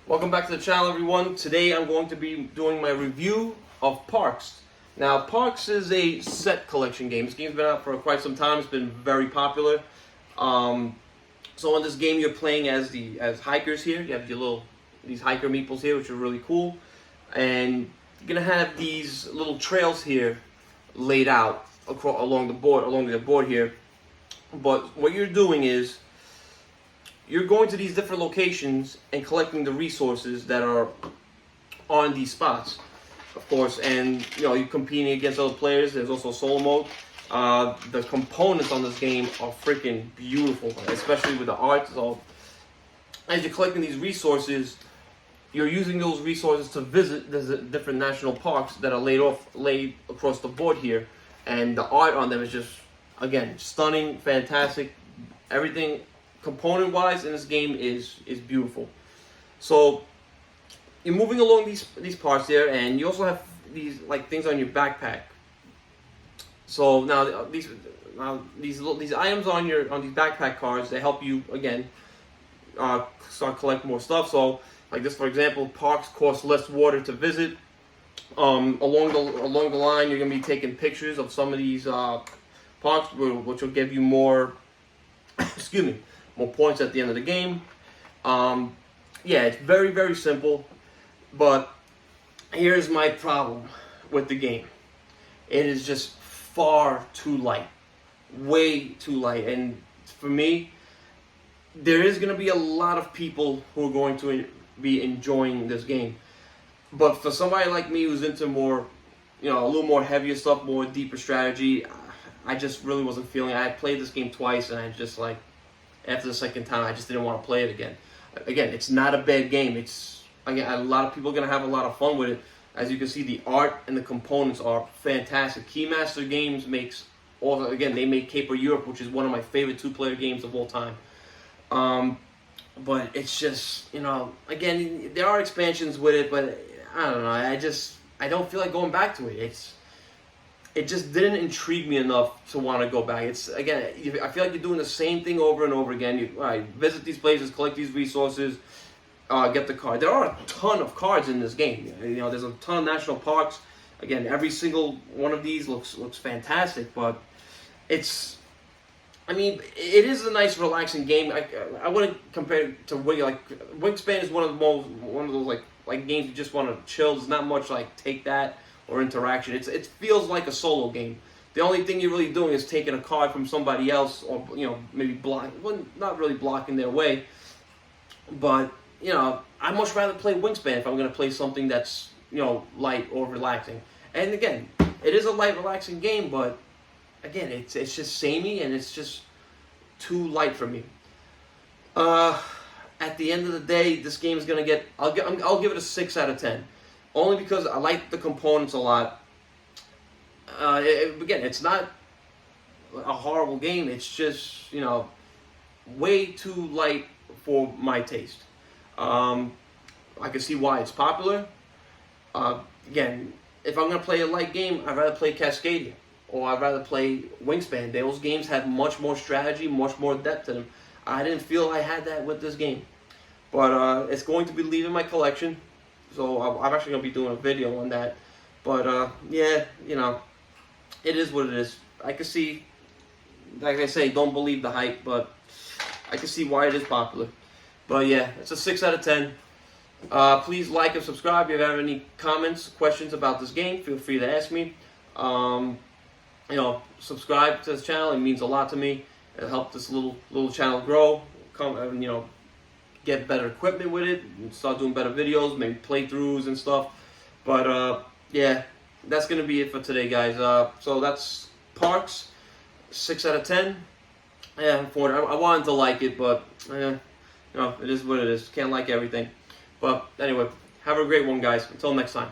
Welcome back to the channel, everyone. Today I'm going to be doing my review of Parks. Now, Parks is a set collection game. This game's been out for quite some time. It's been very popular. So in this game, you're playing as hikers here. You have these hiker meeples here, which are really cool. And you're gonna have these little trails here laid out along the board here. But what you're doing is you're going to these different locations and collecting the resources that are on these spots, of course. And you're competing against other players. There's also solo mode. The components on this game are freaking beautiful, especially with the art. So as you're collecting these resources, you're using those resources to visit the different national parks that are laid across the board here, and the art on them is just, again, stunning, fantastic. Everything component-wise in this game is beautiful. So you're moving along these parts there, and you also have these things on your backpack. So now these items on these backpack cards, they help you again start collecting more stuff. So like this, for example, parks cost less water to visit. Along the line, you're gonna be taking pictures of some of these parks, which will give you more more points at the end of the game. Yeah, it's very, very simple, but here's my problem with the game. It is just far too light, way too light, and for me, there is going to be a lot of people who are going to be enjoying this game, but for somebody like me who's into more, a little more heavier stuff, more deeper strategy, I just really wasn't feeling it. I played this game twice, and I just after the second time, I just didn't want to play it again. Again, it's not a bad game. A lot of people are going to have a lot of fun with it. As you can see, the art and the components are fantastic. Keymaster Games makes they make Caper Europe, which is one of my favorite two-player games of all time. But it's just, again, there are expansions with it, but I don't know. I don't feel like going back to it. It just didn't intrigue me enough to want to go back. Again, I feel like you're doing the same thing over and over again. You visit these places, collect these resources, get the card. There are a ton of cards in this game. There's a ton of national parks. Again, every single one of these looks fantastic, but it is a nice, relaxing game. I wouldn't compare it to Wingspan is one of those games you just want to chill. There's not much take that or interaction. It feels like a solo game. The only thing you're really doing is taking a card from somebody else, or maybe not really blocking their way. But I'd much rather play Wingspan if I'm going to play something that's light or relaxing. And again, it is a light, relaxing game, but again, it's just samey, and it's just too light for me. At the end of the day, this game is going to get. I'll give it a 6 out of 10. Only because I like the components a lot. Again, it's not a horrible game. It's just, way too light for my taste. I can see why it's popular. Again, if I'm going to play a light game, I'd rather play Cascadia, or I'd rather play Wingspan. Those games have much more strategy, much more depth to them. I didn't feel I had that with this game. But it's going to be leaving my collection. So I'm actually going to be doing a video on that. But yeah, it is what it is. I can see, like I say, don't believe the hype, but I can see why it is popular. But yeah, it's a 6 out of 10. Please like and subscribe. If you have any comments, questions about this game, feel free to ask me. Subscribe to this channel. It means a lot to me. It'll help this little channel grow. Get better equipment with it, and start doing better videos, maybe playthroughs and stuff. But yeah, that's gonna be it for today, guys. So that's Parks, 6 out of 10. Yeah, I wanted to like it, but it is what it is. Can't like everything. But anyway, have a great one, guys. Until next time.